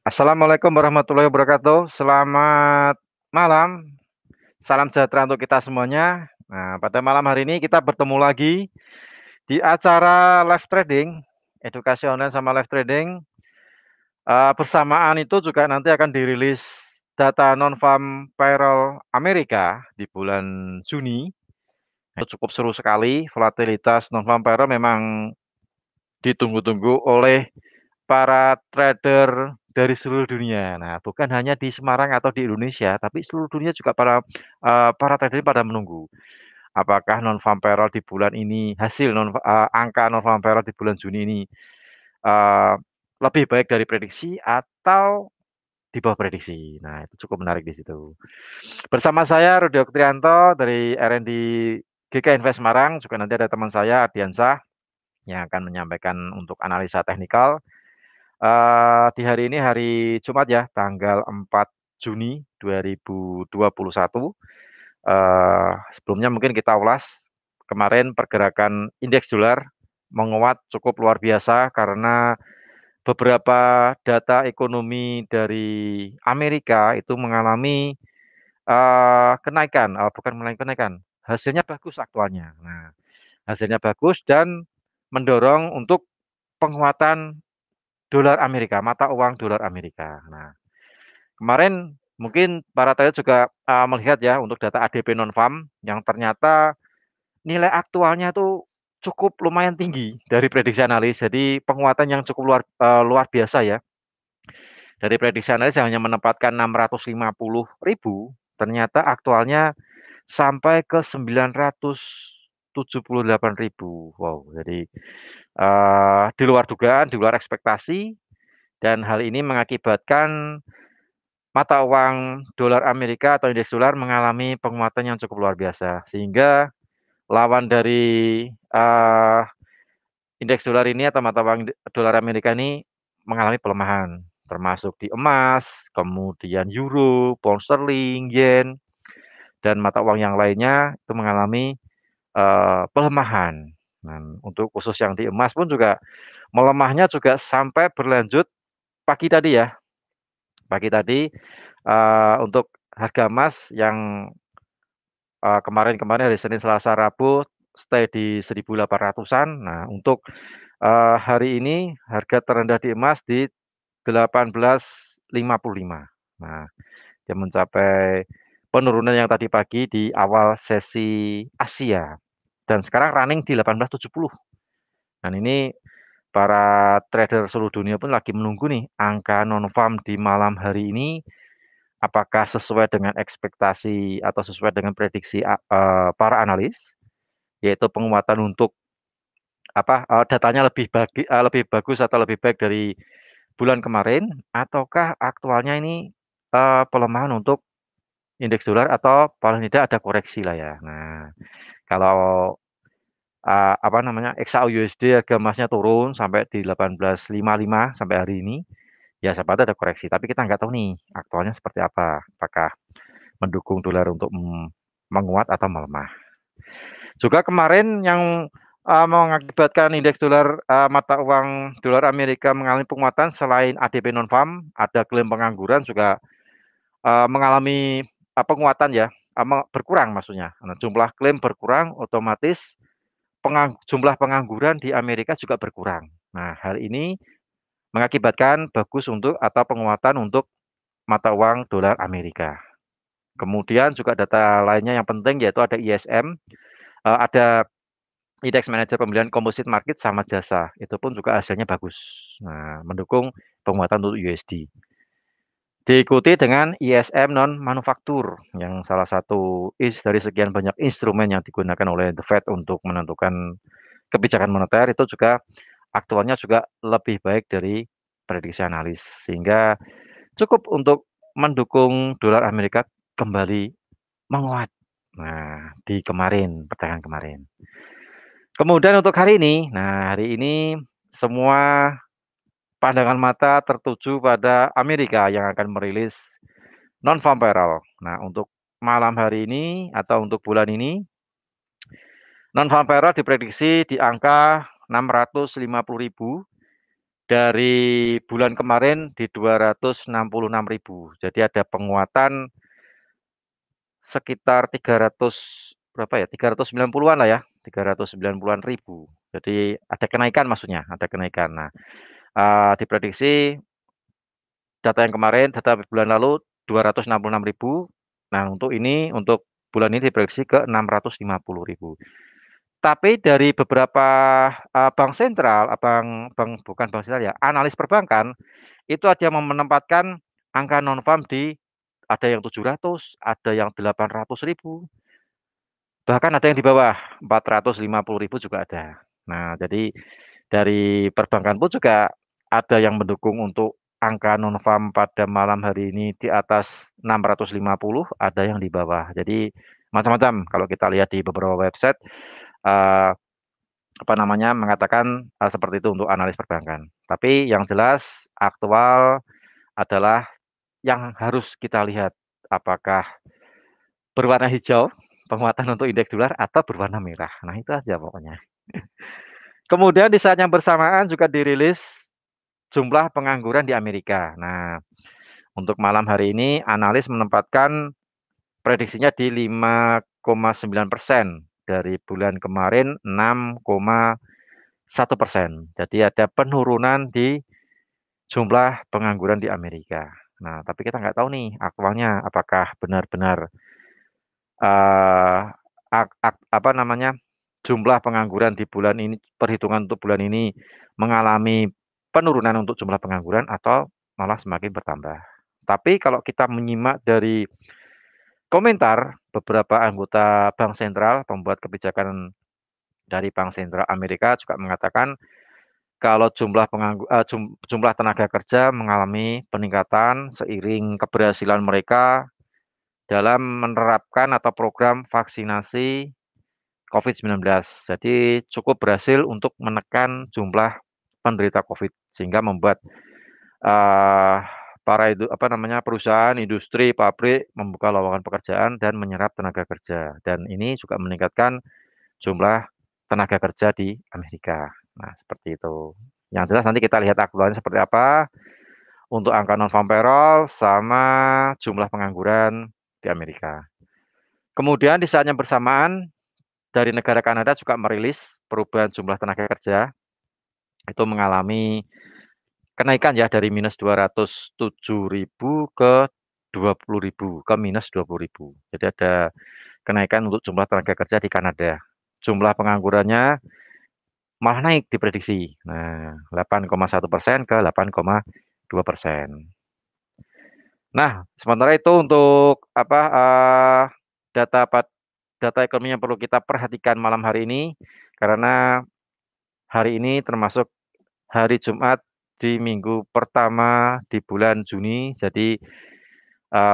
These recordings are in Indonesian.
Assalamualaikum warahmatullahi wabarakatuh. Selamat malam. Salam sejahtera untuk kita semuanya. Nah, pada malam hari ini kita bertemu lagi di acara live trading, edukasi online sama live trading. Bersamaan itu juga nanti akan dirilis data non-farm payroll Amerika di bulan Juni. Itu cukup seru sekali. Volatilitas non-farm payroll memang ditunggu-tunggu oleh para trader dari seluruh dunia. Nah, bukan hanya di Semarang atau di Indonesia, tapi seluruh dunia juga para trader pada menunggu. Apakah non-farm payroll di bulan ini, angka non-farm payroll di bulan Juni ini eee, lebih baik dari prediksi atau di bawah prediksi. Nah, itu cukup menarik di situ. Bersama saya Rudi Oktrianto dari R&D GK Invest Semarang, juga nanti ada teman saya Ardiansah yang akan menyampaikan untuk analisa teknikal. Di hari ini hari Jumat ya, tanggal 4 Juni 2021. Sebelumnya mungkin kita ulas, kemarin pergerakan indeks dolar menguat cukup luar biasa karena beberapa data ekonomi dari Amerika itu mengalami, kenaikan, bukan mengalami kenaikan, hasilnya bagus aktualnya. Nah, hasilnya bagus dan mendorong untuk penguatan dolar Amerika, mata uang dolar Amerika. Nah, kemarin mungkin para trader juga, melihat ya untuk data ADP non-farm yang ternyata nilai aktualnya tuh cukup lumayan tinggi dari prediksi analis. Jadi penguatan yang cukup luar biasa ya. Dari prediksi analis yang hanya menempatkan 650.000, ternyata aktualnya sampai ke 978.000. Wow, jadi, di luar dugaan, di luar ekspektasi, dan hal ini mengakibatkan mata uang dolar Amerika atau indeks dolar mengalami penguatan yang cukup luar biasa, sehingga lawan dari, indeks dolar ini atau mata uang dolar Amerika ini mengalami pelemahan, termasuk di emas, kemudian euro, pound sterling, yen, dan mata uang yang lainnya itu mengalami, pelemahan. Nah, untuk khusus yang di emas pun juga melemahnya juga sampai berlanjut pagi tadi ya, pagi tadi, untuk harga emas yang kemarin-kemarin hari Senin, Selasa, Rabu stay di 1.800-an. Nah, untuk, hari ini harga terendah di emas di 18.55. Nah, dia mencapai penurunan yang tadi pagi di awal sesi Asia dan sekarang running di 18.70. Dan ini para trader seluruh dunia pun lagi menunggu nih angka non-farm di malam hari ini, apakah sesuai dengan ekspektasi atau sesuai dengan prediksi para analis, yaitu penguatan untuk datanya lebih bagus atau lebih baik dari bulan kemarin, ataukah aktualnya ini, pelemahan untuk indeks dolar atau paling tidak ada koreksi lah ya. Nah, kalau, XAU USD harga emasnya turun sampai di 18.55 sampai hari ini, ya siapa tahu ada koreksi, tapi kita nggak tahu nih aktualnya seperti apa, apakah mendukung dolar untuk, menguat atau melemah. Juga kemarin yang, mengakibatkan indeks dolar, mata uang dolar Amerika mengalami penguatan selain ADP non-farm, ada klaim pengangguran juga, mengalami, penguatan ya, berkurang maksudnya. Nah, jumlah klaim berkurang, otomatis jumlah pengangguran di Amerika juga berkurang. Nah, hal ini mengakibatkan bagus untuk atau penguatan untuk mata uang dolar Amerika. Kemudian juga data lainnya yang penting yaitu ada ISM, ada indeks manajer pembelian komposit market sama jasa, itu pun juga hasilnya bagus. Nah, mendukung penguatan untuk USD. Diikuti dengan ISM non manufaktur yang salah satu dari sekian banyak instrumen yang digunakan oleh The Fed untuk menentukan kebijakan moneter itu juga aktualnya juga lebih baik dari prediksi analis, sehingga cukup untuk mendukung dolar Amerika kembali menguat. Nah, di perdagangan kemarin. Kemudian untuk hari ini semua pandangan mata tertuju pada Amerika yang akan merilis non-farm payroll. Nah, untuk malam hari ini atau untuk bulan ini, non-farm payroll diprediksi di angka 650.000 dari bulan kemarin di 266.000. Jadi ada penguatan sekitar 300 berapa ya, 390-an lah ya, 390-an ribu. Jadi ada kenaikan maksudnya, ada kenaikan. Nah, diprediksi data yang kemarin, data bulan lalu 266.000. Nah, untuk bulan ini diprediksi ke 650.000. Tapi dari beberapa bank sentral, bukan bank sentral ya, analis perbankan itu ada yang menempatkan angka non farm di ada yang 700, ada yang 800.000, bahkan ada yang di bawah 450.000 juga ada. Nah, jadi dari perbankan pun juga ada yang mendukung untuk angka non farm pada malam hari ini di atas 650, ada yang di bawah. Jadi macam-macam kalau kita lihat di beberapa website eh, apa namanya mengatakan seperti itu untuk analis perbankan. Tapi yang jelas aktual adalah yang harus kita lihat apakah berwarna hijau penguatan untuk indeks dolar atau berwarna merah. Nah, itu aja pokoknya. Kemudian di saat yang bersamaan juga dirilis jumlah pengangguran di Amerika. Nah, untuk malam hari ini analis menempatkan prediksinya di 5,9%, dari bulan kemarin 6,1%. Jadi ada penurunan di jumlah pengangguran di Amerika. Nah, tapi kita nggak tahu nih aktualnya apakah benar-benar eh, apa namanya jumlah pengangguran di bulan ini, perhitungan untuk bulan ini mengalami penurunan untuk jumlah pengangguran atau malah semakin bertambah. Tapi kalau kita menyimak dari komentar beberapa anggota Bank Sentral, pembuat kebijakan dari Bank Sentral Amerika juga mengatakan kalau jumlah tenaga kerja mengalami peningkatan seiring keberhasilan mereka dalam menerapkan atau program vaksinasi COVID-19. Jadi cukup berhasil untuk menekan jumlah penderita COVID sehingga membuat eh, para itu apa namanya perusahaan, industri, pabrik membuka lowongan pekerjaan dan menyerap tenaga kerja. Dan ini juga meningkatkan jumlah tenaga kerja di Amerika. Nah, seperti itu. Yang jelas nanti kita lihat aktualnya seperti apa untuk angka non farm payroll sama jumlah pengangguran di Amerika. Kemudian di saat yang bersamaan dari negara Kanada juga merilis perubahan jumlah tenaga kerja itu mengalami kenaikan ya dari minus 207.000 ke 20.000 ke minus 20.000. Jadi ada kenaikan untuk jumlah tenaga kerja di Kanada. Jumlah penganggurannya malah naik diprediksi. Nah, 8,1% ke 8,2%. Nah, sementara itu untuk apa data data ekonomi yang perlu kita perhatikan malam hari ini karena hari ini termasuk hari Jumat di minggu pertama di bulan Juni. Jadi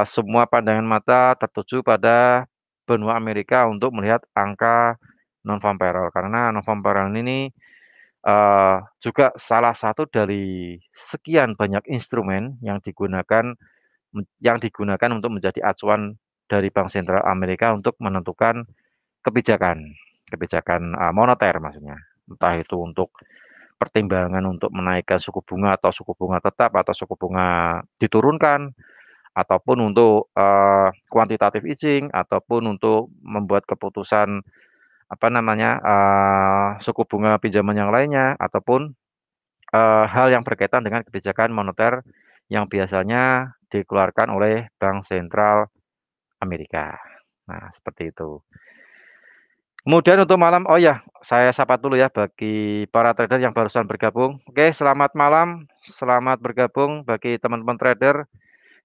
semua pandangan mata tertuju pada benua Amerika untuk melihat angka non farm payroll karena non farm payroll ini juga salah satu dari sekian banyak instrumen yang digunakan untuk menjadi acuan dari Bank Sentral Amerika untuk menentukan kebijakan kebijakan moneter maksudnya. Entah itu untuk pertimbangan untuk menaikkan suku bunga atau suku bunga tetap atau suku bunga diturunkan ataupun untuk quantitative easing ataupun untuk membuat keputusan apa namanya suku bunga pinjaman yang lainnya ataupun hal yang berkaitan dengan kebijakan moneter yang biasanya dikeluarkan oleh Bank Sentral Amerika. Nah, seperti itu. Kemudian untuk malam, oh ya, saya sapa dulu ya bagi para trader yang barusan bergabung. Oke, selamat malam, selamat bergabung bagi teman-teman trader.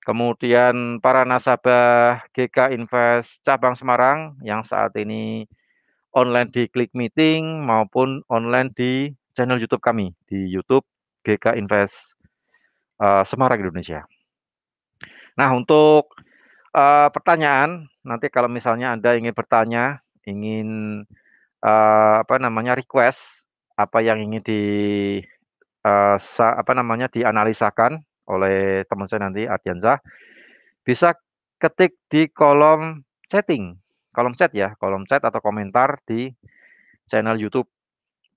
Kemudian para nasabah GK Invest cabang Semarang yang saat ini online di Klik Meeting maupun online di channel YouTube kami di YouTube GK Invest Semarang Indonesia. Nah, untuk pertanyaan nanti kalau misalnya Anda ingin bertanya, ingin apa namanya request apa yang ingin apa namanya dianalisakan oleh teman saya nanti Ardiansyah, bisa ketik di kolom chat ya, kolom chat atau komentar di channel YouTube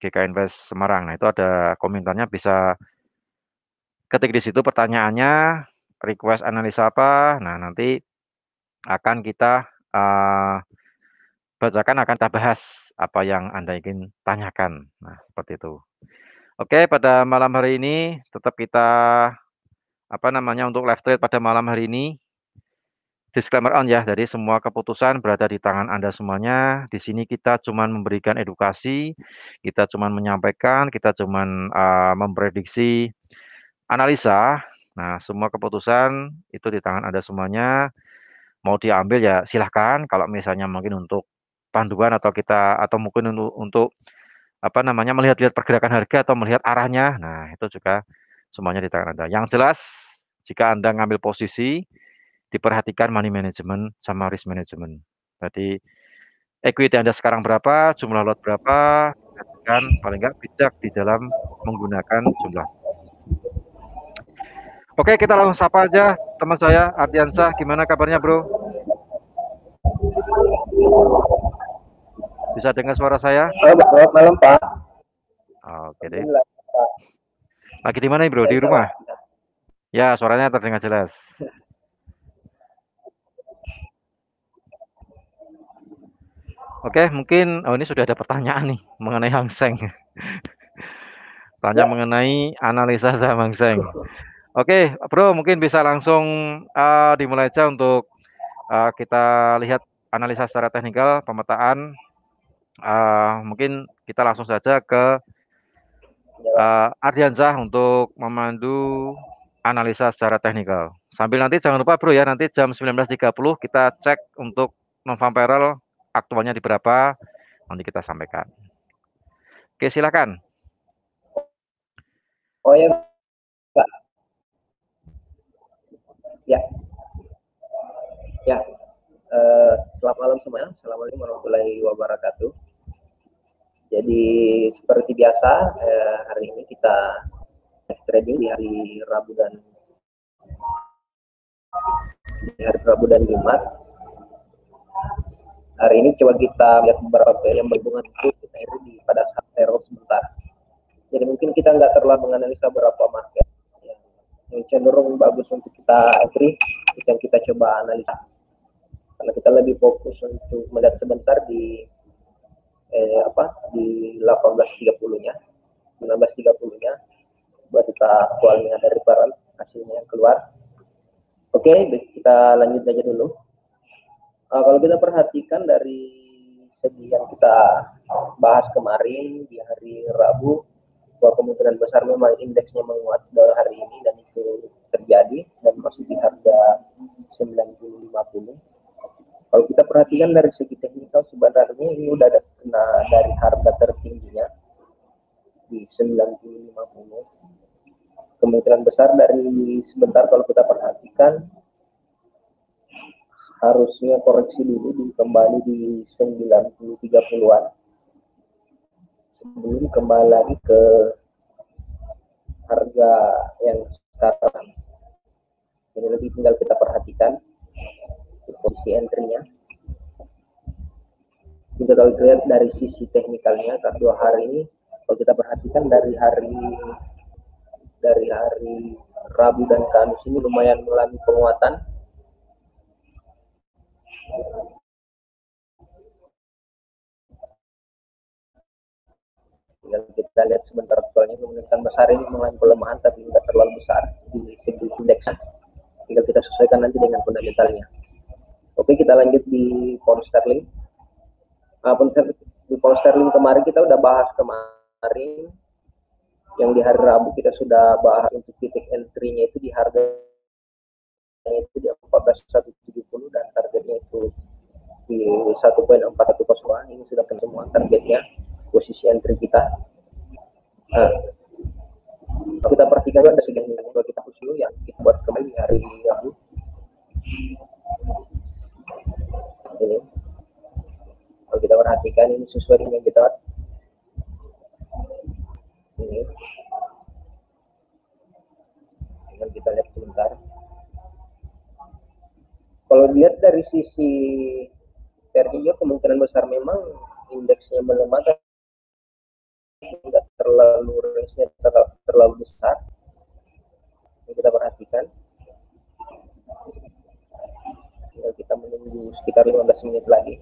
GK Invest Semarang. Nah, itu ada komentarnya bisa ketik di situ pertanyaannya, request analisa apa, nah nanti akan kita, bacakan, akan kita bahas apa yang Anda ingin tanyakan. Nah, seperti itu. Oke, pada malam hari ini tetap kita, apa namanya, untuk live trade pada malam hari ini, disclaimer on ya, jadi semua keputusan berada di tangan Anda semuanya. Di sini kita cuman memberikan edukasi, kita cuman menyampaikan, kita cuman, memprediksi analisa. Nah, semua keputusan itu di tangan Anda semuanya. Mau diambil ya silahkan, kalau misalnya mungkin untuk panduan atau kita atau mungkin untuk apa namanya, melihat-lihat pergerakan harga atau melihat arahnya, nah itu juga semuanya di tangan Anda. Yang jelas jika Anda ngambil posisi, diperhatikan money management sama risk management. Jadi equity Anda sekarang berapa, jumlah lot berapa, perhatikan paling enggak bijak di dalam menggunakan jumlah. Oke, kita langsung sapa aja teman saya Ardiansah, gimana kabarnya Bro? Bisa dengar suara saya? Halo, selamat malam Pak. Oke deh. Alhamdulillah, Pak. Lagi di mana nih Bro? Saya Di bisa rumah? Pak. Ya, suaranya terdengar jelas. Oke, mungkin ini sudah ada pertanyaan nih mengenai Hang Seng. Tanya Ya, mengenai analisa saham Hang Seng. Oke, Bro, mungkin bisa langsung, dimulai aja untuk, kita lihat analisa secara teknikal, pemetaan, mungkin kita langsung saja ke, ya Pak. Ardiansah untuk memandu analisa secara teknikal. Sambil nanti jangan lupa Bro ya, nanti jam 19.30 kita cek untuk non-farm payroll aktualnya di berapa, nanti kita sampaikan. Oke, silakan. Oh ya, Pak. Ya, ya. Selamat malam semuanya. Assalamualaikum warahmatullahi wabarakatuh. Jadi seperti biasa, hari ini kita trading di hari Rabu dan Jumat. Hari ini coba kita lihat beberapa pair yang berhubungan di pada saat teror sebentar. Jadi mungkin kita nggak terlalu menganalisa beberapa market yang cenderung bagus untuk kita entry, yang kita coba analisa. Karena kita lebih fokus untuk melihat sebentar di di 18.30-nya, 19.30-nya, buat kita aktualnya dari barang hasilnya yang keluar. Oke, kita lanjut aja dulu. Kalau kita perhatikan dari segi yang kita bahas kemarin di hari Rabu, bahwa kemungkinan besar memang indeksnya menguat dalam hari ini dan itu terjadi dan masih di harga 90.50. Kalau kita perhatikan dari segi teknikal sebenarnya ini udah ada kena dari harga tertingginya di 90.50. Kemungkinan besar dari sebentar kalau kita perhatikan harusnya koreksi dulu kembali di 90.30-an sebelum kembali lagi ke harga yang sekarang. Jadi lebih tinggal kita perhatikan posisi entry-nya. Kita kalau lihat dari sisi teknikalnya, dua hari ini kalau kita perhatikan dari hari Rabu dan Kamis ini lumayan mengalami penguatan. Tinggal kita lihat sebentar aktualnya kemungkinan besar ini mengalami pelemahan tapi tidak terlalu besar di segi indeks. Tinggal kita sesuaikan nanti dengan fundamentalnya. Oke, kita lanjut di pound sterling. Di pound sterling kemarin kita udah bahas kemarin yang di hari Rabu kita sudah bahas untuk titik entry-nya itu di harga itu di 14.170 dan targetnya itu di 1.4110. Ini sudah semua targetnya, posisi entry kita. Nah, kita perhatikan ada sebagian yang kita usul yang kita buat kembali hari Rabu ini. Kalau kita perhatikan ini sesuai dengan kita ini. Dengan kita lihat sebentar. Kalau dilihat dari sisi Vertigo kemungkinan besar memang indeksnya melemah, tidak terlalu range-nya terlalu besar. sekitar 15 menit lagi.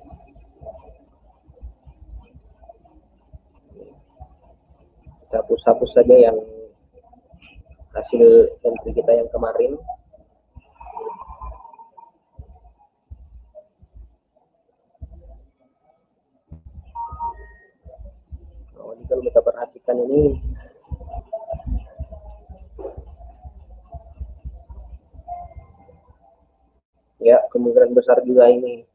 Kita hapus-hapus saja yang hasil entry kita yang kemarin. Nah, ini kalau kita perhatikan ini ya, kemungkinan besar juga ini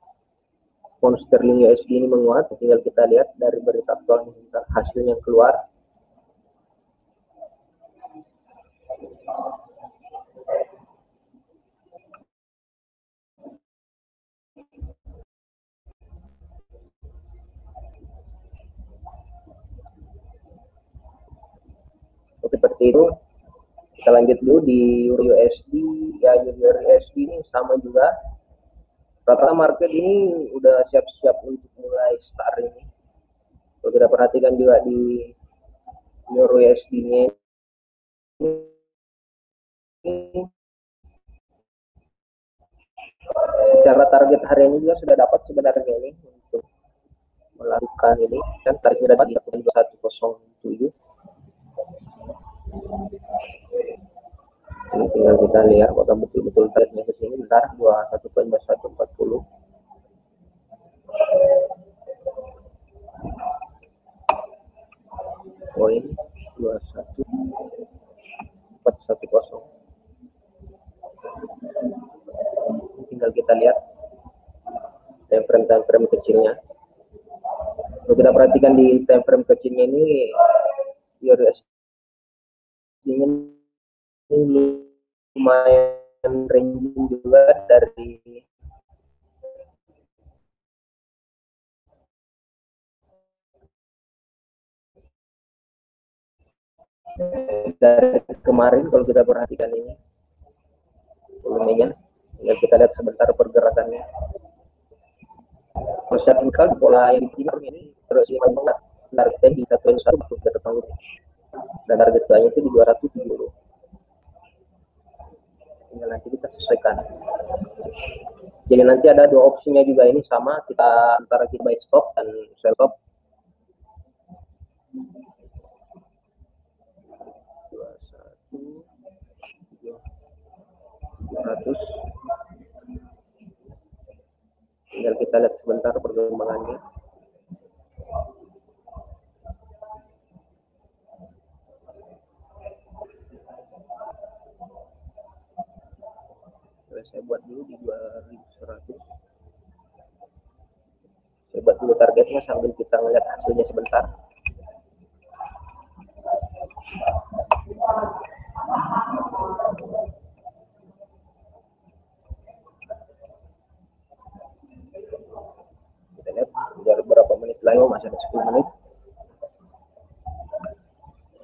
pound sterling USD ini menguat. Tinggal kita lihat dari berita aktual hasil yang keluar. Seperti itu. Kita lanjut dulu di Euro USD. Ya, Euro USD ini sama juga. Rata market ini udah siap-siap untuk mulai start ini. Kalau kita perhatikan juga di Euro USD-nya ini, secara target hariannya juga sudah dapat sebenarnya ini untuk melakukan ini, kan targetnya dapat di 2107. Ini tinggal kita lihat apakah betul-betul targetnya ke sini. Bentar, 21.2140. Poin 21.410. Tinggal kita lihat time frame kecilnya. Kalau kita perhatikan di time frame kecilnya ini, Euro USD ini lumayan ranging juga dari kemarin. Kalau kita perhatikan ini volumenya, tinggal kita lihat sebentar pergerakannya. Proses income pola yang ini terus banget, targetnya di 1.1 kita tahu, dan target banyak itu di 270. Tinggal nanti kita sesuaikan. Jadi nanti ada dua opsinya juga, ini sama, kita antara kita buy stop dan sell stop. 200. Tinggal kita lihat sebentar perkembangannya. Saya buat dulu di 2100. Saya buat dulu targetnya sambil kita melihat hasilnya sebentar. Kita lihat dari beberapa menit lagi, masih ada 10 menit.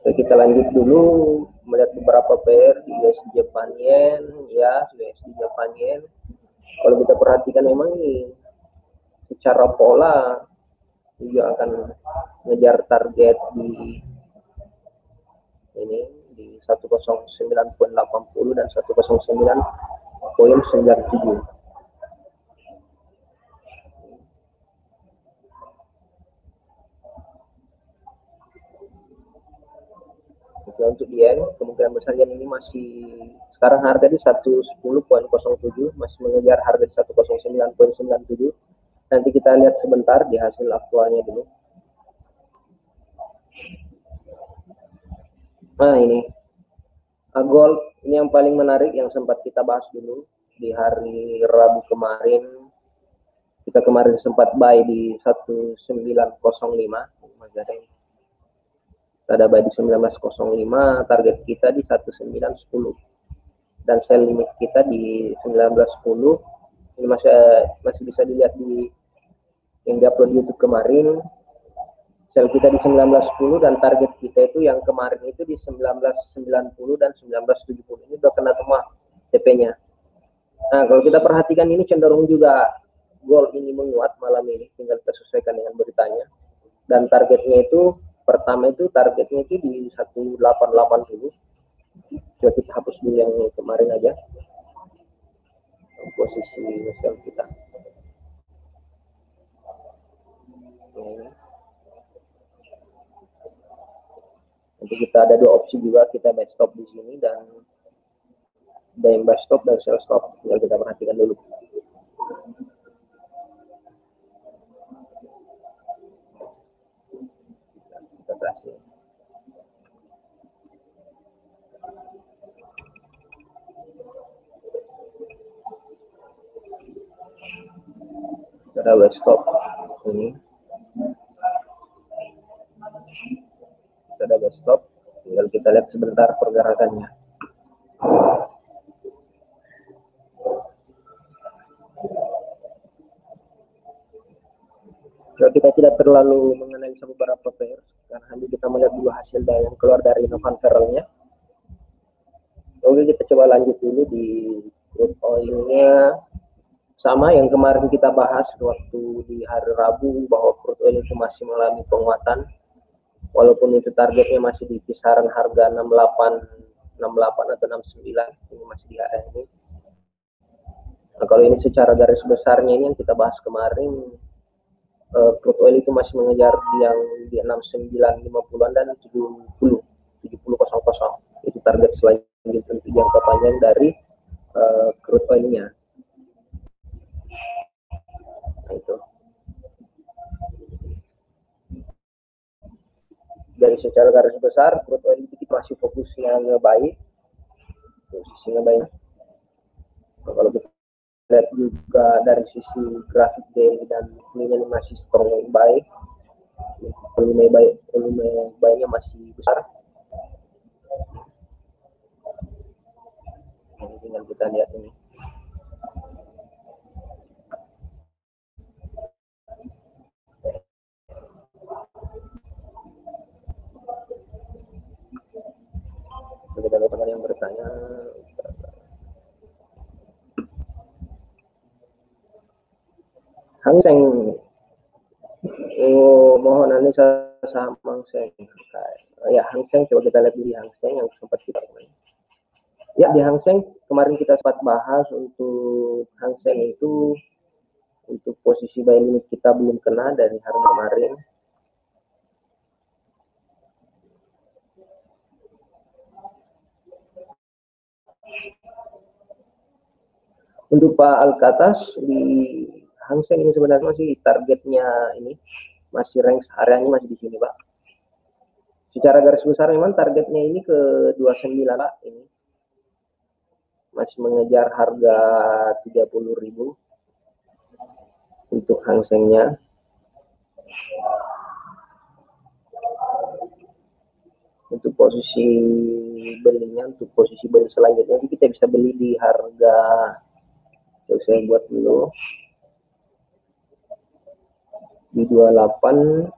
Oke, kita lanjut dulu melihat beberapa pair di USD Japan Yen, ya, USD Japan Yen. Kalau kita perhatikan memang ini secara pola juga akan mengejar target di ini di 109.80 dan 109.97. Untuk yen, kemungkinan besar yen ini masih sekarang harga di 110.07, masih mengejar harga di 109.97. Nanti kita lihat sebentar di hasil aktualnya dulu. Nah, ini gold ini yang paling menarik yang sempat kita bahas dulu di hari Rabu kemarin. Kita kemarin sempat buy di 1905. Ada buy di 1905, target kita di 1910 dan sell limit kita di 1910. Ini masih bisa dilihat di yang diupload YouTube kemarin. Sell kita di 1910 dan target kita itu yang kemarin itu di 1990 dan 1970. Ini udah kena semua TP-nya. Nah, kalau kita perhatikan ini cenderung juga gold ini menguat malam ini, tinggal kita sesuaikan dengan beritanya. Dan targetnya itu pertama itu targetnya itu di 1880. Coba kita hapus dulu yang kemarin aja posisi sell kita. ini. Nanti kita ada dua opsi juga, kita buy stop di sini dan buy stop dan sell stop. Tinggal kita perhatikan dulu. Kita kasih. Kita ada buy stop ini. Kita ada buy stop. Tinggal kita lihat sebentar pergerakannya. Kalau kita tidak terlalu menganalisa beberapa pair, karena hanya kita melihat dulu hasil yang keluar dari Novan Ferrell-nya. Oke, kita coba lanjut dulu di crude oil-nya. Sama yang kemarin kita bahas waktu di hari Rabu, bahwa crude oil itu masih mengalami penguatan. Walaupun itu targetnya masih di kisaran harga 68 atau 69, ini masih di area ini. Nah, kalau ini secara garis besarnya ini yang kita bahas kemarin, crude oil itu masih mengejar yang di 69.50-an dan 70.00. Itu target selanjutnya untuk jangka panjang dari crude oil-nya. Nah, itu. Dari secara garis besar, crude oil itu masih fokusnya ngebaik, posisinya baik. Nah, kalau kita lihat juga dari sisi grafik daily dan ini masih strong baik, volume baiknya masih besar. Ini tinggal kita lihat ini. Bagi teman-teman yang bertanya, Hang Seng, mohon analisa saham Hang Seng. Ya, Hang Seng, coba kita lihat dulu Hang Seng yang sempat kita main. Ya, di Hang Seng kemarin kita sempat bahas untuk Hang Seng itu untuk posisi buy limit kita belum kena dari hari kemarin. Untuk Pak Alkatas di Hang Seng ini sebenarnya masih targetnya ini masih range areanya masih di sini, Pak. Secara garis besar memang targetnya ini ke 29, Pak. Ini masih mengejar harga 30.000 untuk Hang Seng-nya. Untuk posisi belinya, untuk posisi beli selanjutnya kita bisa beli di harga, saya buat dulu di 28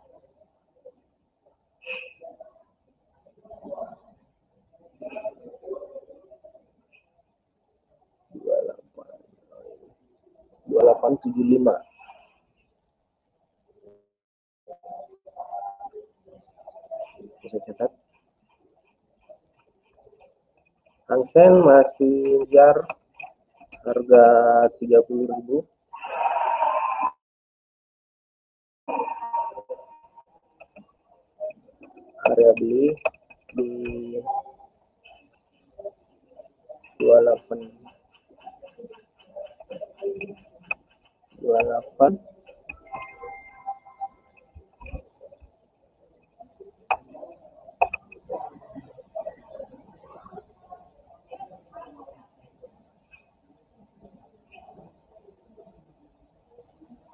2875. Bisa catat. Hang Seng masih mengejar harga 30.000. Area beli di 28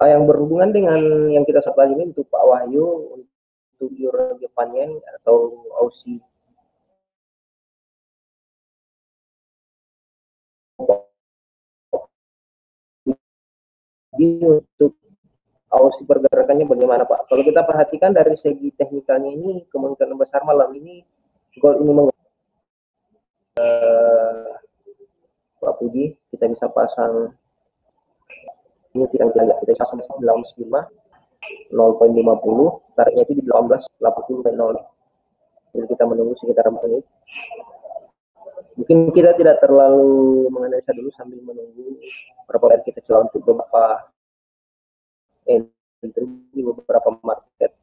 yang berhubungan dengan yang kita sebut ini untuk Pak Wahyu, untuk Euro Jepang atau Aussie untuk Aussie pergerakannya bagaimana, Pak? Kalau kita perhatikan dari segi teknikalnya ini kemungkinan besar malam ini gold ini Pak Budi, kita bisa pasang ini tidak kita lihat, kita pasang 19.5 0.50, tariknya itu di 18.80.0. Jadi kita menunggu sekitar 4 menit. Mungkin kita tidak terlalu menganalisa dulu sambil menunggu berapa kita celah untuk beberapa entry filter di beberapa market.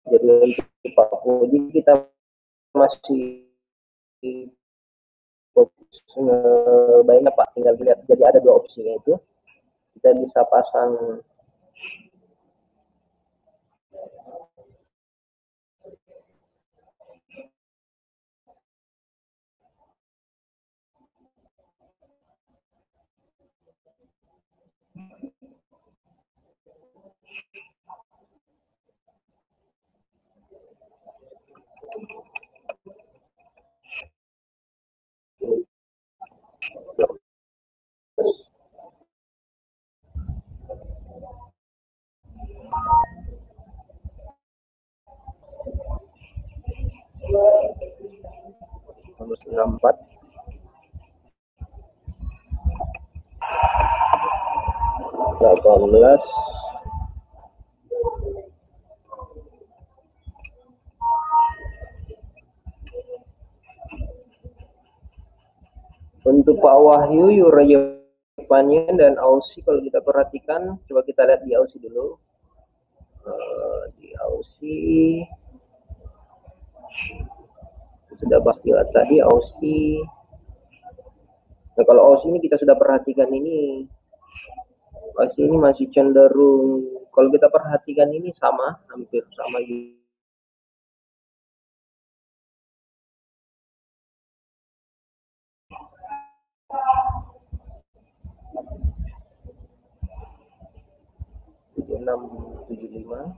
Jadi untuk Pak Puji kita masih fokus baiknya Pak, tinggal lihat. Jadi ada dua opsinya itu, kita bisa pasang nomor 94 18 untuk Pak Wahyu, Euro Jepangnya dan Aussie kalau kita perhatikan, coba kita lihat di Aussie dulu. Di Aussie sudah pasti lihat tadi Aussie. Nah, kalau Aussie ini kita sudah perhatikan ini, Aussie ini masih cenderung, kalau kita perhatikan ini sama, hampir sama gitu. Enam 75.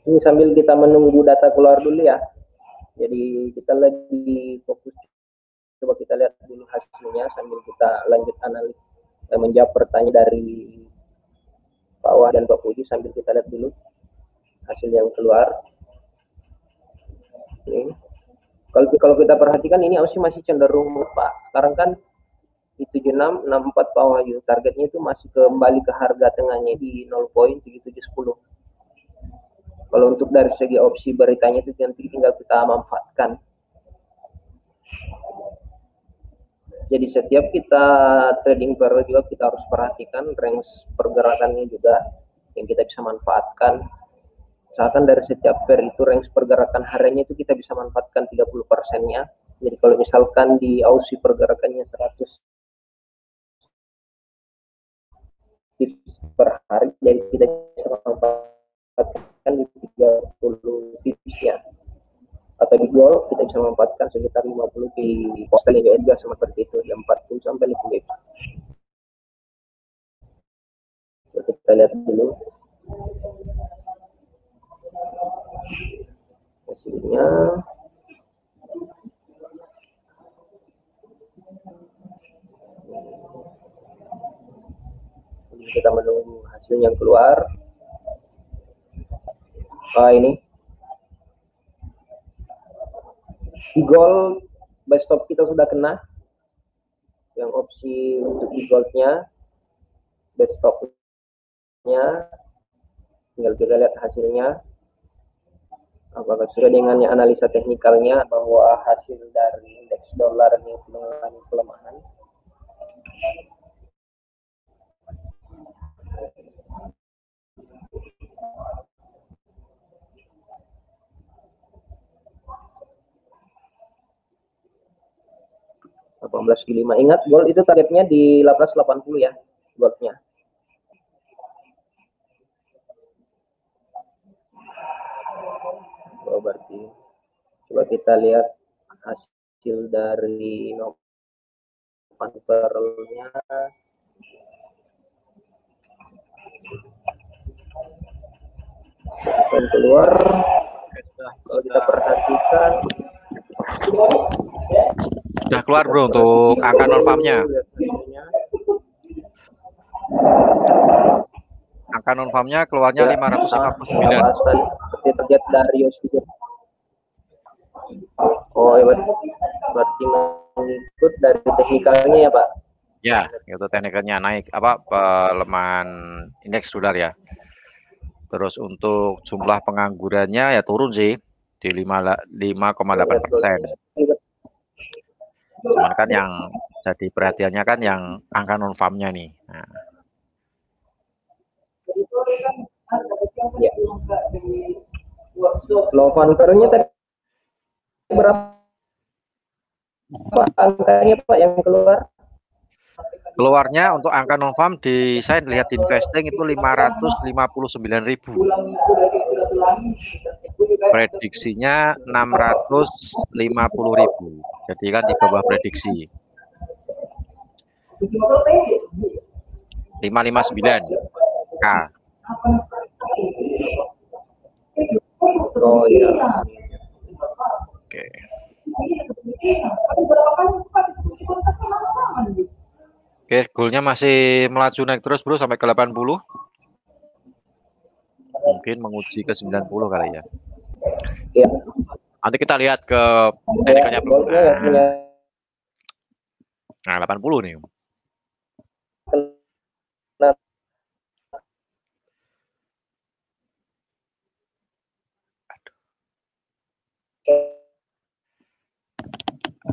Ini sambil kita menunggu data keluar dulu ya. Jadi kita lebih fokus, coba kita lihat dulu hasilnya sambil kita lanjut analis menjawab pertanyaan dari Pak Wah dan Pak Puji, sambil kita lihat dulu hasil yang keluar. Oke. Kalau kita perhatikan ini Aussie masih cenderung Pak. Sekarang kan di 76, 64 Pak Wahyu. Targetnya itu masih kembali ke harga tengahnya di 0.7710. Kalau untuk dari segi opsi beritanya itu nanti tinggal kita manfaatkan. Jadi setiap kita trading pair juga kita harus perhatikan range pergerakannya juga yang kita bisa manfaatkan. Misalkan dari setiap pair itu range pergerakan hariannya itu kita bisa manfaatkan 30%-nya. Jadi kalau misalkan di Aussie pergerakannya 100 pips per hari, jadi kita bisa manfaatkan di 30 pips-nya. Atau di gold kita bisa manfaatkan sekitar 50 di postal juga sama seperti itu, di 40 sampai 50 pips. Kita lihat dulu hasilnya. Kita menunggu hasil yang keluar. Ini di gold buy stop kita sudah kena. Yang opsi untuk di goldnya buy stopnya tinggal kita lihat hasilnya apakah sudah dengan analisa teknikalnya bahwa hasil dari indeks dolar ini mengalami pelemahan. Ingat gold itu targetnya di 1880 ya goldnya. Berarti coba kita lihat hasil dari Novanperlnya. Dan keluar kalau kita perhatikan sudah keluar bro untuk angka non farmnya. Angka non farmnya keluarnya ya, 559. Seperti target dari Yoshida. Oh ya, berarti mengikut dari teknikalnya ya Pak? Ya, itu teknikalnya naik apa pelemahan indeks dolar ya. Terus untuk jumlah penganggurannya ya turun sih di 5,8%. Cuman kan yang jadi perhatiannya kan yang angka non farmnya nih. Nah, Ya. Novembernya tadi berapa angkanya Pak yang keluar? keluarnya untuk angka non farm saya lihat di investing itu 559.000. Prediksinya 650.000. Jadi kan di bawah prediksi. 559 K. Oh iya. Oke. Oke, goalnya masih melaju naik terus bro sampai ke 80. Mungkin menguji ke 90 kali ya. Ya. Nanti kita lihat ke teknikalnya bro. Nah 80 nih.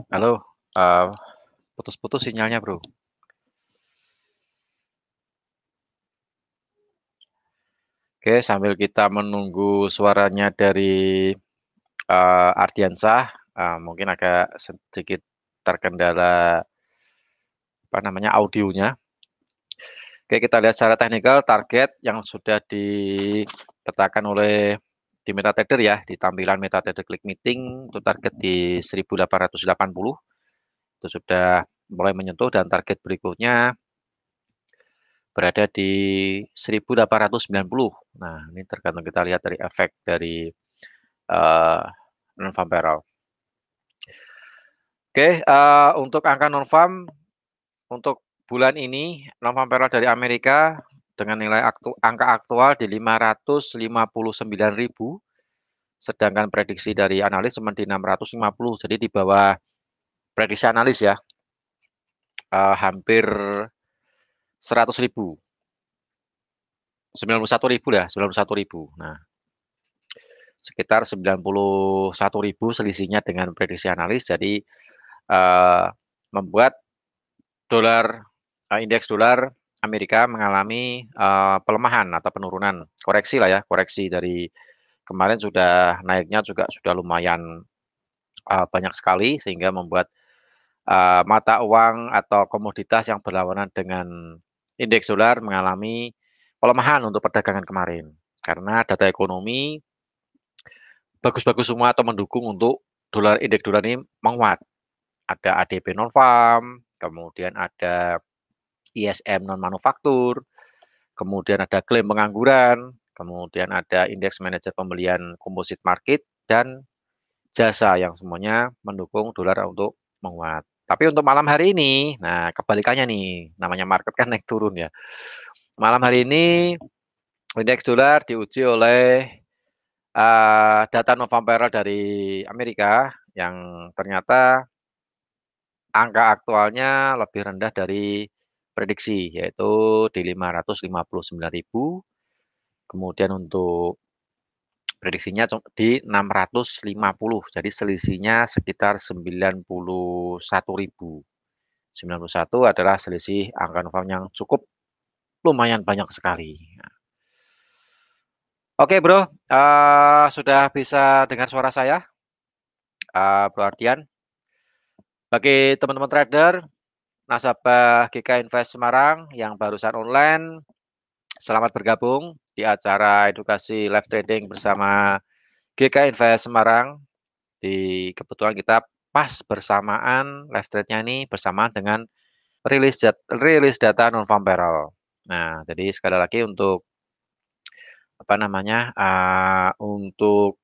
Halo, putus-putus sinyalnya bro. Oke, sambil kita menunggu suaranya dari Ardiansah, mungkin agak sedikit terkendala apa namanya audionya. Oke, kita lihat secara teknikal target yang sudah dipetakan oleh di MetaTrader ya, di tampilan MetaTrader Click Meeting itu target di 1880 itu sudah mulai menyentuh dan target berikutnya berada di 1890. Nah, ini tergantung kita lihat dari efek dari non-farm payroll. Oke, untuk angka non-farm untuk bulan ini non-farm payroll dari Amerika dengan nilai angka aktual di 559.000, sedangkan prediksi dari analis cuma di 650, jadi di bawah prediksi analis ya, hampir 100.000, 91.000 lah, 91.000. Nah, sekitar 91.000 selisihnya dengan prediksi analis, jadi membuat indeks dolar Amerika mengalami pelemahan atau penurunan, koreksi lah ya, koreksi dari kemarin sudah naiknya juga sudah lumayan banyak sekali sehingga membuat mata uang atau komoditas yang berlawanan dengan indeks dolar mengalami pelemahan untuk perdagangan kemarin karena data ekonomi bagus-bagus semua atau mendukung untuk indeks dolar ini menguat. Ada ADP non farm, kemudian ada ISM non manufaktur, kemudian ada klaim pengangguran, kemudian ada indeks manajer pembelian composite market dan jasa yang semuanya mendukung dolar untuk menguat. Tapi untuk malam hari ini, nah kebalikannya nih, namanya market kan naik turun ya. Malam hari ini indeks dolar diuji oleh data non-farm payroll dari Amerika yang ternyata angka aktualnya lebih rendah dari prediksi, yaitu di 559.000. Kemudian untuk prediksinya di 650, jadi selisihnya sekitar 91.000. 91 adalah selisih angka non farm yang cukup lumayan banyak sekali. Oke bro, sudah bisa dengar suara saya, Bro Ardian. Bagi teman-teman trader, nasabah GK Invest Semarang yang barusan online, selamat bergabung di acara edukasi live trading bersama GK Invest Semarang. Kebetulan kita pas bersamaan live trade-nya ini bersamaan dengan rilis data non farm payroll. Nah, jadi sekali lagi untuk apa namanya untuk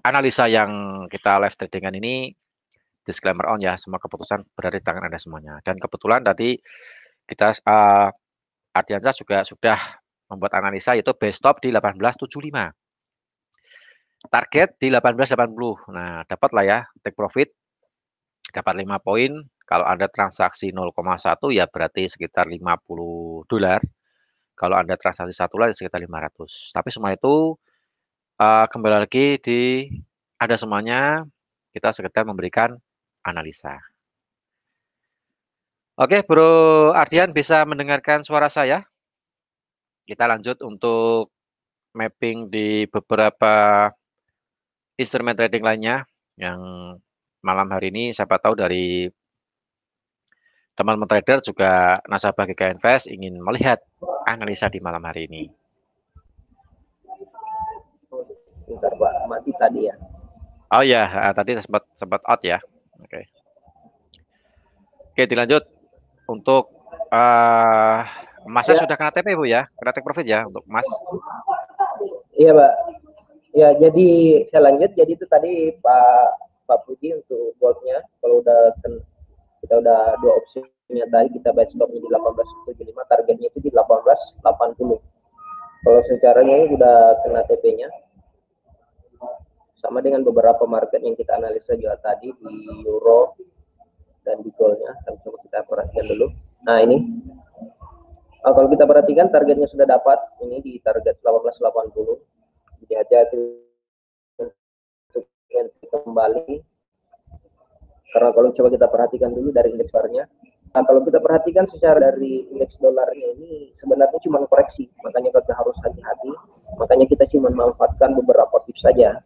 analisa yang kita live tradingan ini disclaimer on ya, semua keputusan berada di tangan Anda semuanya. Dan kebetulan tadi kita Ardiansyah juga sudah membuat analisa yaitu base stop di 1875. Target di 1880. Nah, dapatlah ya take profit dapat 5 poin. Kalau Anda transaksi 0,1 ya berarti sekitar $50. Kalau Anda transaksi satu lot sekitar 500. Tapi semua itu kembali lagi ada semuanya, kita sekedar memberikan analisa. Oke, Bro Ardian bisa mendengarkan suara saya? Kita lanjut untuk mapping di beberapa instrumen trading lainnya yang malam hari ini siapa tahu dari teman-teman trader juga nasabah GK Invest ingin melihat analisa di malam hari ini. Bentar Pak, mati tadi ya. Oh ya, tadi sempat out ya. Oke. Oke, dilanjut untuk emasnya sudah kena TP Bu ya, kena take profit ya untuk emas. Iya Pak. Ya jadi saya lanjut. Jadi itu tadi Pak Puji untuk goldnya. Kalau kita udah dua opsinya tadi, kita buy stopnya di 1875, targetnya itu di 1880. Kalau secaranya ini udah kena TP-nya. Sama dengan beberapa market yang kita analisa juga tadi di euro dan di goldnya. Coba kita perhatikan dulu. Nah ini, kalau kita perhatikan targetnya sudah dapat, ini di target 1880. Jadi hati-hati untuk entry kembali. Karena kalau coba kita perhatikan dulu dari indeks dolarnya. Nah, kalau kita perhatikan secara dari indeks dolarnya ini sebenarnya cuma koreksi, makanya kita harus hati-hati. Makanya kita cuma memanfaatkan beberapa tips saja.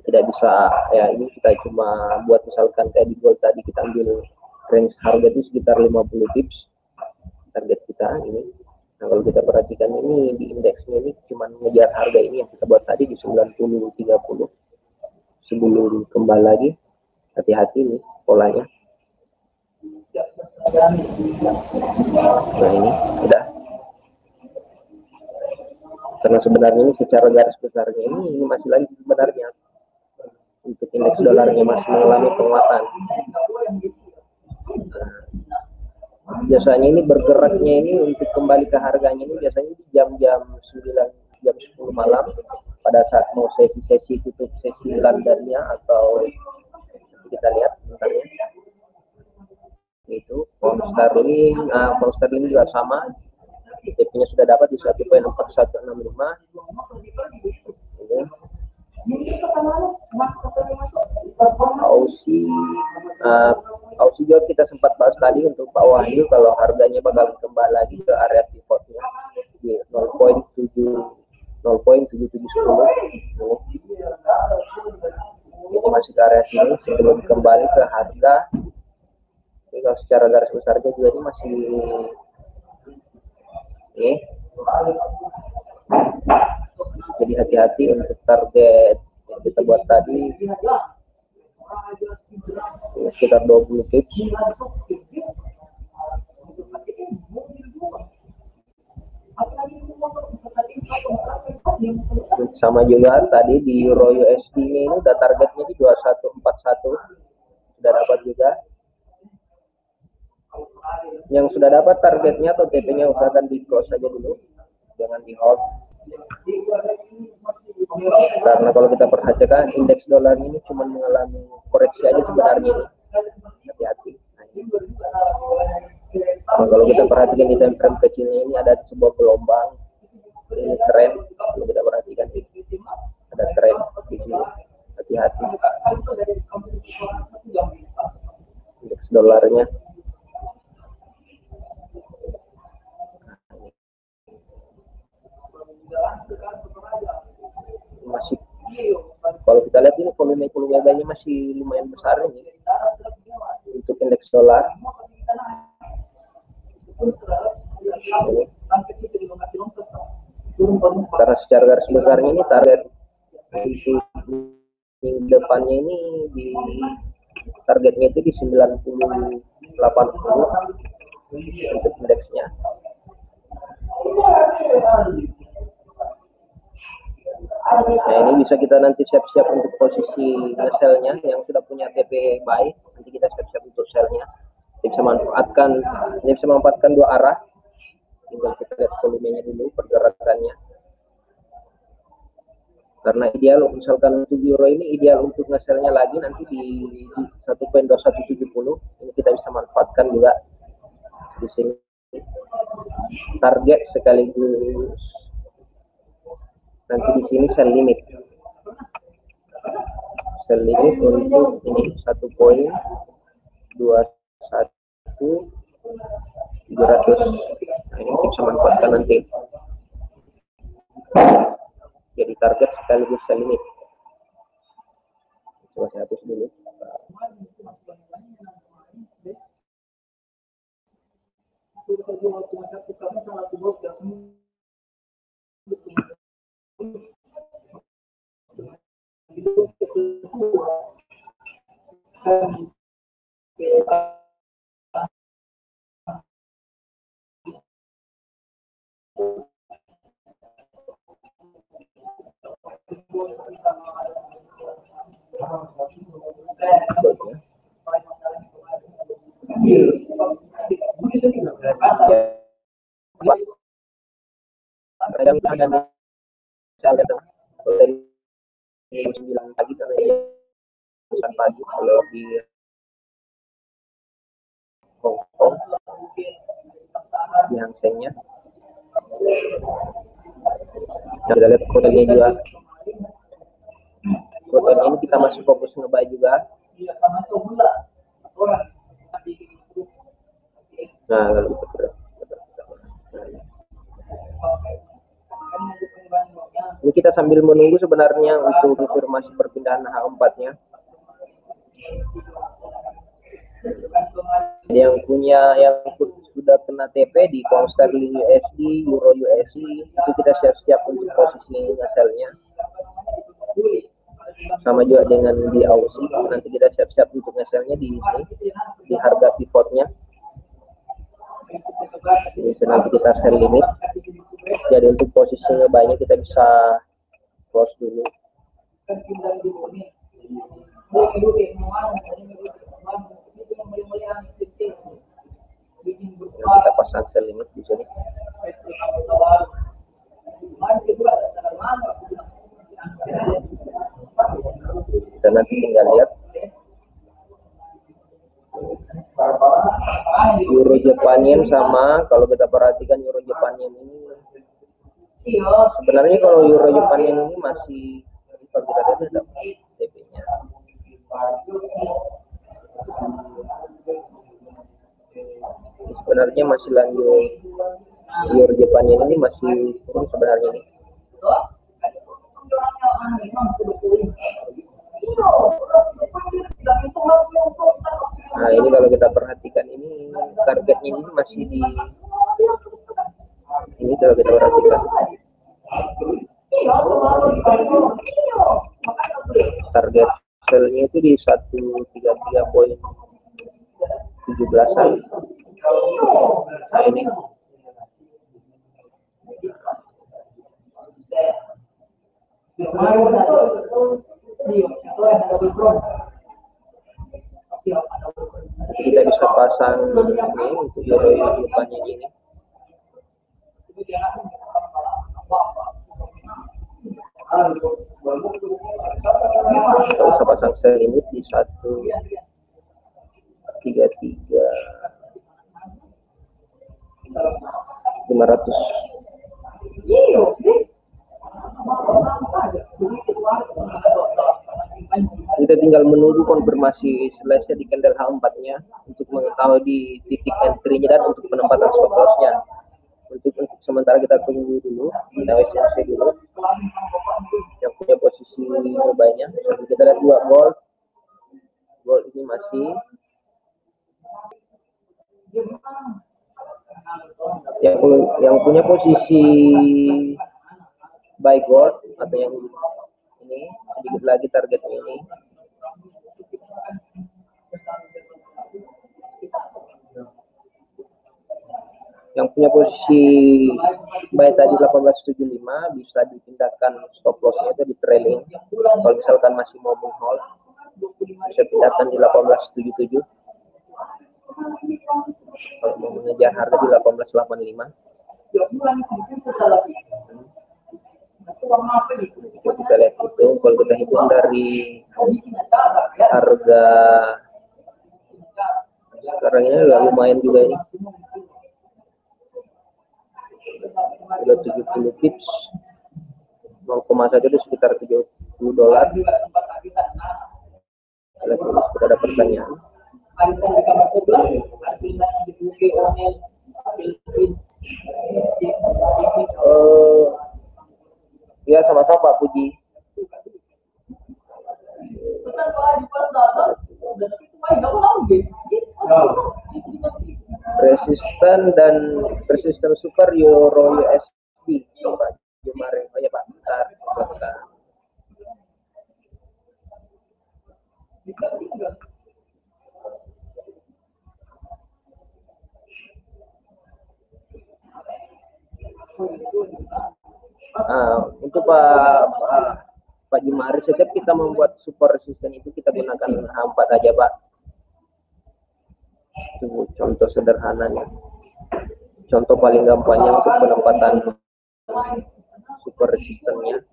Tidak bisa ya, ini kita cuma buat misalkan kayak di gold tadi kita ambil range harga itu sekitar 50 pips target kita ini. Nah kalau kita perhatikan ini di indeksnya ini cuma mengejar harga ini yang kita buat tadi di 90-30 sebelum kembali lagi. Hati-hati nih polanya. Nah ini udah, karena sebenarnya ini secara garis besarnya ini masih lagi sebenarnya untuk indeks dolarnya masih mengalami penguatan. Biasanya ini bergeraknya ini untuk kembali ke harganya ini biasanya di jam-jam 9, jam 10 malam pada saat mau sesi tutup sesi Londonnya, atau kita lihat sebenarnya itu pound sterling juga sama, TP-nya sudah dapat di 1.4165. Aussie juga kita sempat bahas tadi untuk Pak Wahyu kalau harganya bakal kembali lagi ke area pivotnya di 0.7710. Ini masih ke area sini sebelum kembali ke harga. Ini kalau secara garis besarnya juga ini masih ini. Jadi hati-hati untuk target yang kita buat tadi sekitar 20 pips. Sama juga tadi di euro USD ini udah targetnya di 2141 sudah dapat juga. Yang sudah dapat targetnya atau TP-nya usahakan di close saja dulu, jangan di hold. Karena kalau kita perhatikan indeks dolar ini cuma mengalami koreksi aja sebenarnya ini. Hati-hati. Nah, kalau kita perhatikan di time frame kecilnya ini ada sebuah gelombang. Ini tren. Kalau kita perhatikan ada tren di sini. Hati-hati. Indeks dolarnya. Masih, kalau kita lihat ini volume nya masih lumayan besar ini untuk indeks dolar. Karena secara garis besarnya ini target untuk minggu depannya ini di targetnya itu di 90-80 untuk indeksnya. Nah ini bisa kita nanti siap-siap untuk posisi nge-sell-nya yang sudah punya TP buy, nanti kita siap-siap untuk sell-nya. Ini bisa memanfaatkan dua arah. Tinggal kita lihat volumenya dulu, pergerakannya. Karena ideal misalkan untuk euro ini ideal untuk nge-sell-nya lagi nanti di 1.2170. Ini kita bisa manfaatkan juga di sini. target sekaligus nanti di sini sell limit untuk ini 1.21 300. Nah, ini bisa manfaatkan nanti jadi target sekaligus sell limit. Coba saya hapus dulu. Dari 9 pagi sampai jam pagi kalau di Hongkong di Hang Sengnya. Kita lihat kodenya juga. Kodenya ini kita masih fokus ngebuy juga. Nah, lalu ini kita sambil menunggu sebenarnya untuk konfirmasi perpindahan H4-nya. Yang sudah kena TP di pound sterling USD, euro USD, itu kita siap-siap untuk posisi nge-sell-nya. Sama juga dengan di Aussie, nanti kita siap-siap untuk nge-sell-nya di harga pivotnya. Ini nanti kita sell limit. Jadi untuk posisinya banyak kita bisa close dulu. Nah, kita pasang sell limit di sini. Kita nanti tinggal lihat euro Japan yen sama. Kalau kita perhatikan euro Japan yen ini sebenarnya kalau euro Japan yen ini masih, kalau kita lihat ada TP-nya. Sebenarnya masih lanjut, euro Japan yen ini masih turun sebenarnya nih. Nah, ini kalau kita perhatikan ini targetnya ini masih di ini, kalau kita perhatikan target sell-nya itu di 133.17-an. Nah, ini kita bisa pasang ini untuk euro Japannya ini. Kita bisa pasang sell limit di 133.500. Kita tinggal menunggu konfirmasi slash-nya di candle H4-nya untuk mengetahui di titik entry-nya dan untuk penempatan stop loss-nya. Untuk sementara kita tunggu dulu, kita WCC dulu yang punya posisi banyak. Kita lihat dua gold ini masih yang punya posisi buy gold atau yang ini sedikit lagi targetnya ini. Yang punya posisi buy tadi 1875 bisa dipindahkan stop loss-nya itu di trailing. Kalau misalkan masih mau menghold bisa pindahkan di 1877. Kalau mau mengejar harga di 1885. Kita lihat itu, kalau kita hitung dari harga sekarang ini lumayan juga ini. Udah 70 pips, 0,1 itu sekitar $70. Sudah ada pertanyaan. Ya, sama-sama Pak Puji. Resisten super Euro USD Pak Jumaring. Oh ya Pak, bentar. Untuk Pak Jumari, setiap kita membuat super resisten itu kita gunakan H4 aja Pak. Itu contoh sederhananya. Contoh paling gampangnya untuk penempatan super resistennya.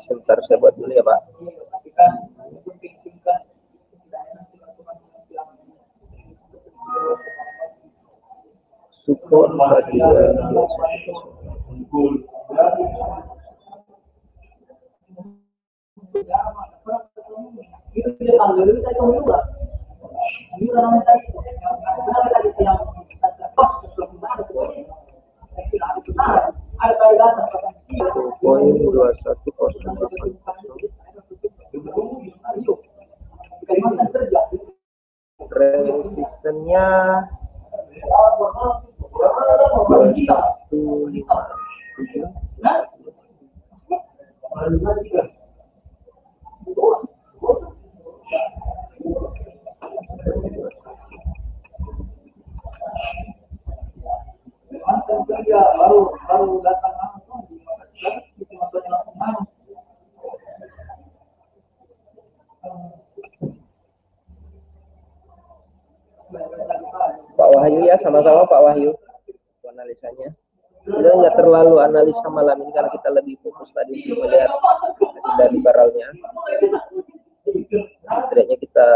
Sebentar saya buat dulu ya Pak. Support resistennya 2157. Pak Wahyu ya, sama-sama Pak Wahyu analisanya. Kita nggak terlalu analisa malam ini karena kita lebih fokus tadi untuk melihat dari barrelnya. Setidaknya kita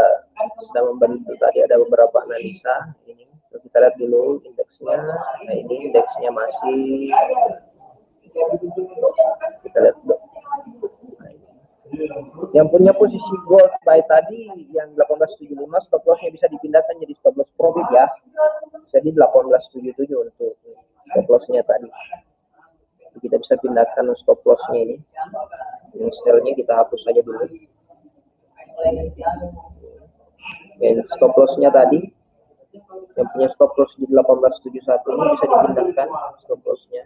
sedang membantu tadi ada beberapa analisa. Ini kita lihat dulu indeksnya. Nah ini indeksnya masih kita lihat dulu. Yang punya posisi gold buy tadi yang 1875 stop lossnya bisa dipindahkan jadi stop loss profit ya. Jadi 1877 untuk stop lossnya tadi. Jadi kita bisa pindahkan stop lossnya ini. Yang sell-nya kita hapus saja dulu. Dan stop lossnya tadi yang punya stop loss di 1871 ini bisa dipindahkan stop lossnya.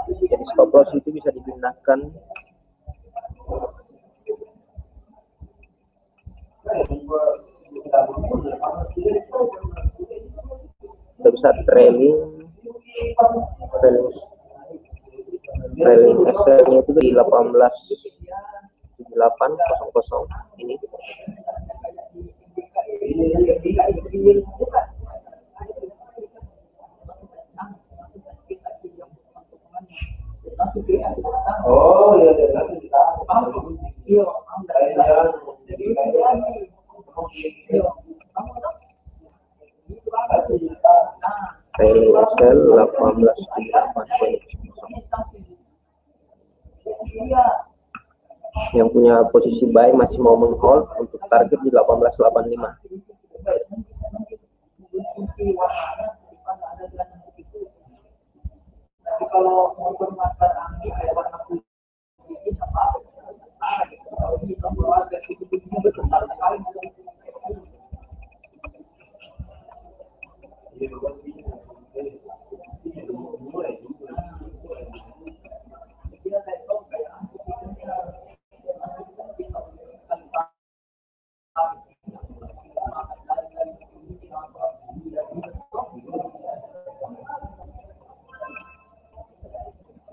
Jadi stop loss itu bisa dipindahkan kita bisa trailing SL-nya itu di 187800 ini. Oh iya, trailing SL 1878. Yang punya posisi buy masih mau menghold untuk target di 1885. Kalau mau bermanfaat kayak warna putih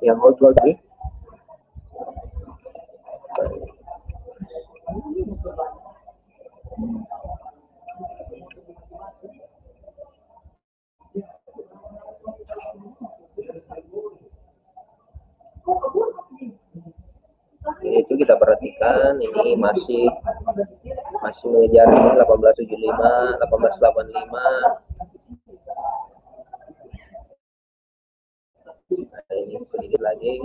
yang hold jual tadi. Itu kita perhatikan ini masih mengejar 1875, 1885. Nah, ini sedikit lagi.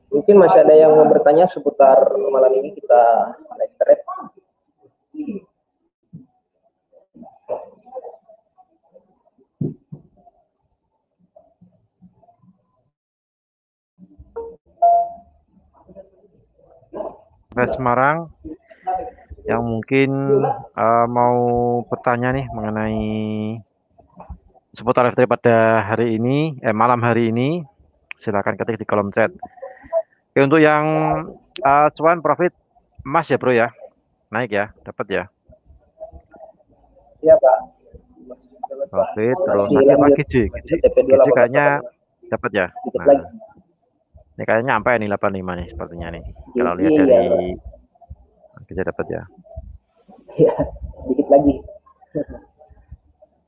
Mungkin masih ada yang mau bertanya seputar malam ini kita live trade. Semarang yang mungkin mau bertanya nih mengenai seputar live trade pada hari ini, malam hari ini, silakan ketik di kolom chat. Oke, untuk yang cuan profit emas ya bro ya, naik ya, dapat ya. Iya Pak. Profit terus nanti apa GJ kayaknya dapat ya. Nah, ini kayaknya sampai nih 85 nih sepertinya nih. Kalau lihat dari GJ dapat ya. Iya, dikit lagi.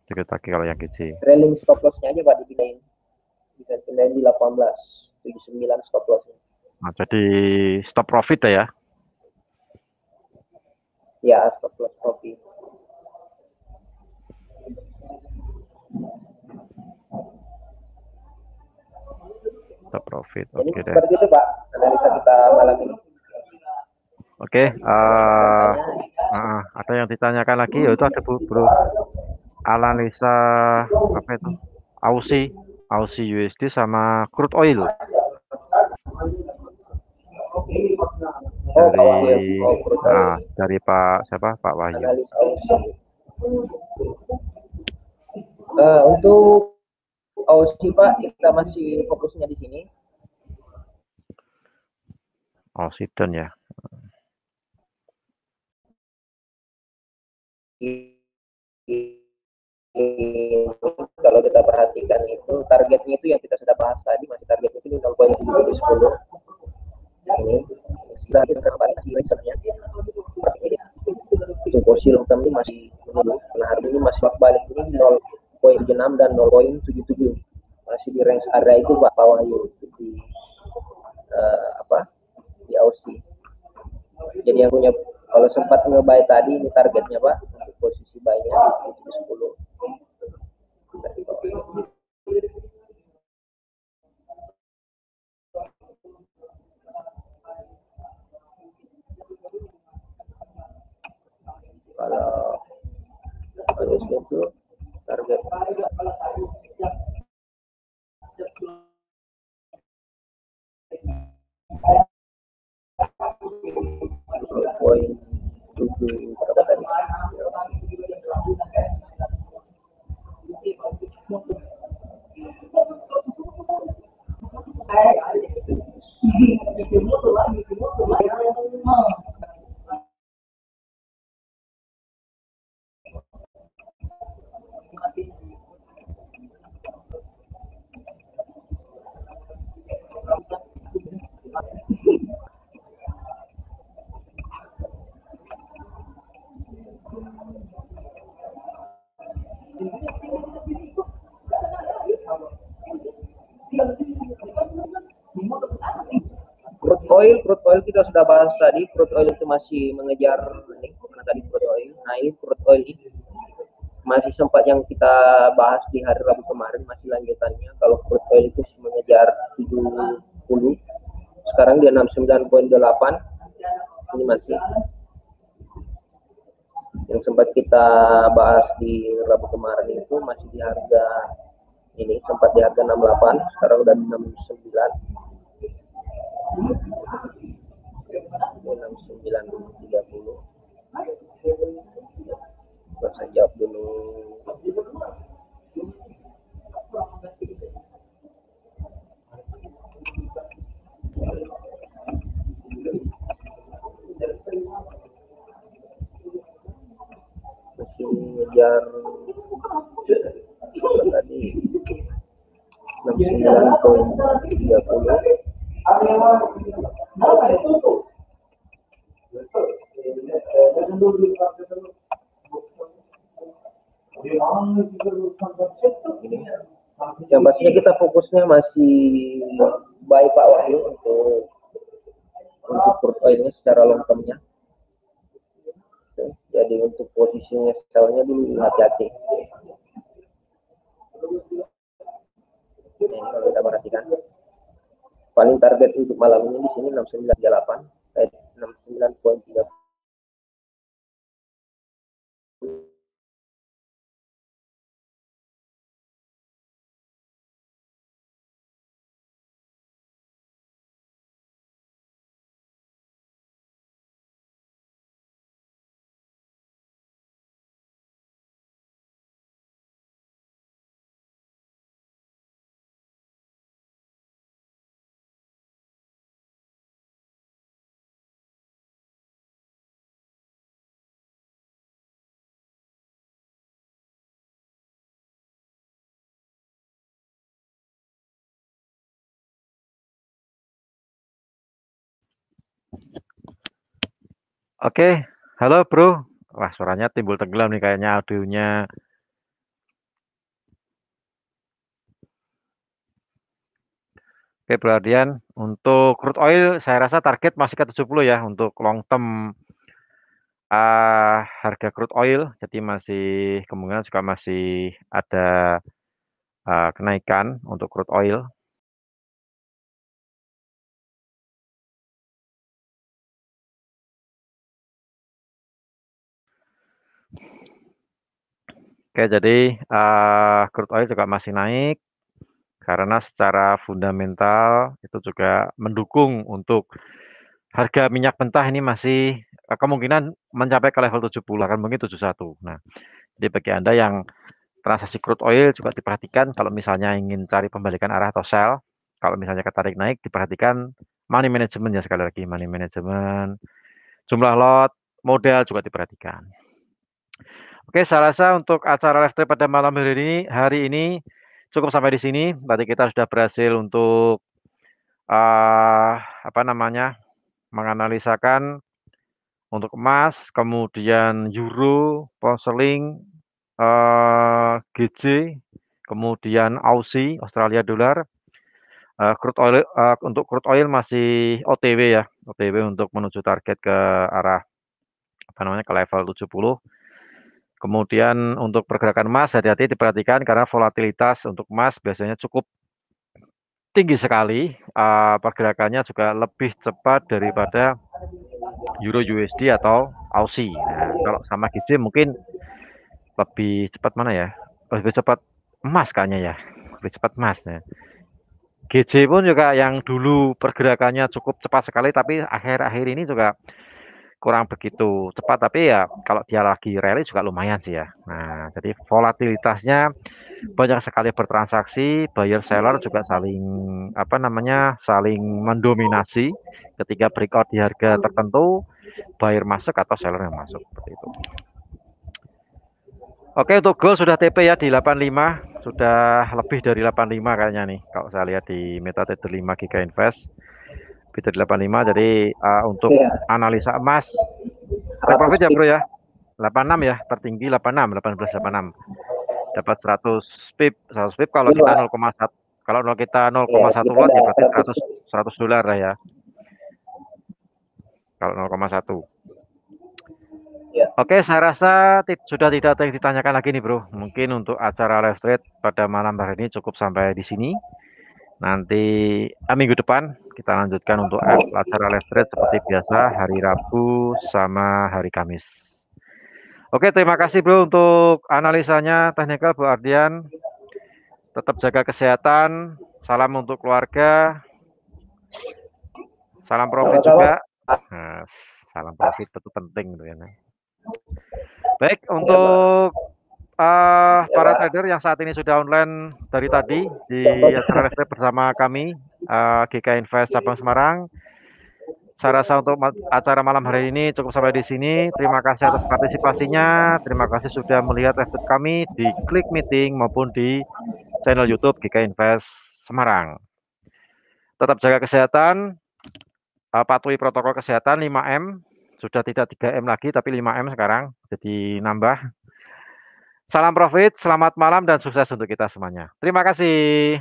Dikit lagi kalau yang GJ. Trailing stop loss-nya aja Pak dipindahin. Bisa pindahin di 1879 stop loss-nya. Nah, jadi stop profit ya. Ya, stop loss profit. Stop profit. Jadi Oke deh. seperti itu Pak analisa kita malam ini. Oke, ada yang ditanyakan lagi yaitu ada bro analisa apa itu Aussie USD sama crude oil dari Pak siapa Pak Wahyu. Untuk Aussie Pak kita masih fokusnya di sini. Aussie Don ya. Kalau kita perhatikan itu targetnya itu yang kita sudah bahas tadi, masih targetnya itu 0.710. Ini sudah kita masih researchnya. Itu porsi long term ini masih menurun. Karena hari ini masih balik ini 0.6 dan 0.77. Masih di range area itu Pak Wahyu di di Aussie. Jadi yang punya kalau sempat nge-buy tadi ini targetnya Pak untuk posisi buy-nya di 10. Kalau itu target poin 7 berapa tadi? Crude oil kita sudah bahas tadi. Crude oil itu masih mengejar ini, karena tadi crude oil. Nah ini crude oil ini masih sempat yang kita bahas di hari Rabu kemarin, masih lanjutannya. Kalau crude oil itu mengejar 70, sekarang dia 69,8. Ini masih yang sempat kita bahas di Rabu kemarin itu masih di harga ini, sempat di harga 68, sekarang udah 69. 69,30. Saya jawab dulu. Masih ngejar tadi 69,30. Yang pastinya kita fokusnya masih buy Pak Wahyu untuk crude oilnya secara long termnya. Jadi untuk posisinya sellnya dulu hati-hati. Ini kalau kita perhatikan, paling target untuk malam ini di sini 69,8, 69,3. Oke, halo bro. Wah, suaranya timbul tenggelam nih kayaknya audionya. Oke, Bro Ardian, untuk crude oil saya rasa target masih ke 70 ya untuk long term harga crude oil. Jadi masih kemungkinan juga masih ada kenaikan untuk crude oil. Oke, jadi crude oil juga masih naik karena secara fundamental itu juga mendukung untuk harga minyak mentah ini masih kemungkinan mencapai ke level 70, akan mungkin 71. Nah, jadi bagi Anda yang transaksi crude oil juga diperhatikan kalau misalnya ingin cari pembalikan arah atau sell, kalau misalnya ketarik naik diperhatikan money management ya, sekali lagi money management, jumlah lot, modal juga diperhatikan. Oke, saya rasa untuk acara live trade pada malam hari ini cukup sampai di sini. Berarti kita sudah berhasil untuk apa namanya, menganalisakan untuk emas, kemudian euro, pound sterling, GJ, kemudian Aussie, Australia dollar. Crude oil, untuk crude oil masih OTW ya, OTW untuk menuju target ke arah apa namanya, ke level 70. Kemudian untuk pergerakan emas hati-hati diperhatikan karena volatilitas untuk emas biasanya cukup tinggi sekali, pergerakannya juga lebih cepat daripada Euro USD atau Aussie. Nah, kalau sama GJ mungkin lebih cepat mana ya? Lebih cepat emas kayaknya ya, lebih cepat emas ya. GJ pun juga yang dulu pergerakannya cukup cepat sekali, tapi akhir-akhir ini juga kurang begitu cepat. Tapi ya kalau dia lagi rally juga lumayan sih ya. Nah, jadi volatilitasnya banyak sekali bertransaksi, buyer seller juga saling apa namanya, saling mendominasi. Ketika breakout di harga tertentu, buyer masuk atau seller yang masuk seperti itu. Oke, untuk gold sudah TP ya di 85, sudah lebih dari 85 kayaknya nih kalau saya lihat di MetaTrader 5 Giga Invest. Lebih dari 85, jadi untuk analisa emas take profit ya bro ya. 86 ya, tertinggi 86, 1886. Dapat 100 pip, 100 pip kalau kita 0,1, kalau kita 0,1 lot ya berarti 100 dolar lah ya. Kalau 0,1. Ya. Oke, saya rasa sudah tidak ada yang ditanyakan lagi nih, Bro. Mungkin untuk acara live trade pada malam hari ini cukup sampai di sini. Nanti minggu depan kita lanjutkan untuk acara live trade seperti biasa hari Rabu sama hari Kamis. Oke, terima kasih Bro untuk analisanya teknikal Bu Ardian. Tetap jaga kesehatan. Salam untuk keluarga. Salam profit Sama-sama. juga. Nah, salam profit itu penting tuh ya. Baik, Ya, Pak. untuk Ya, para Pak. trader yang saat ini sudah online dari tadi di acara live trade bersama kami, GK Invest Cabang Semarang. Saya rasa untuk acara malam hari ini cukup sampai di sini. Terima kasih atas partisipasinya. Terima kasih sudah melihat live trade kami di Klik Meeting maupun di channel YouTube GK Invest Semarang. Tetap jaga kesehatan, patuhi protokol kesehatan 5M. Sudah tidak 3M lagi, tapi 5M sekarang. Jadi nambah. Salam profit, selamat malam, dan sukses untuk kita semuanya. Terima kasih.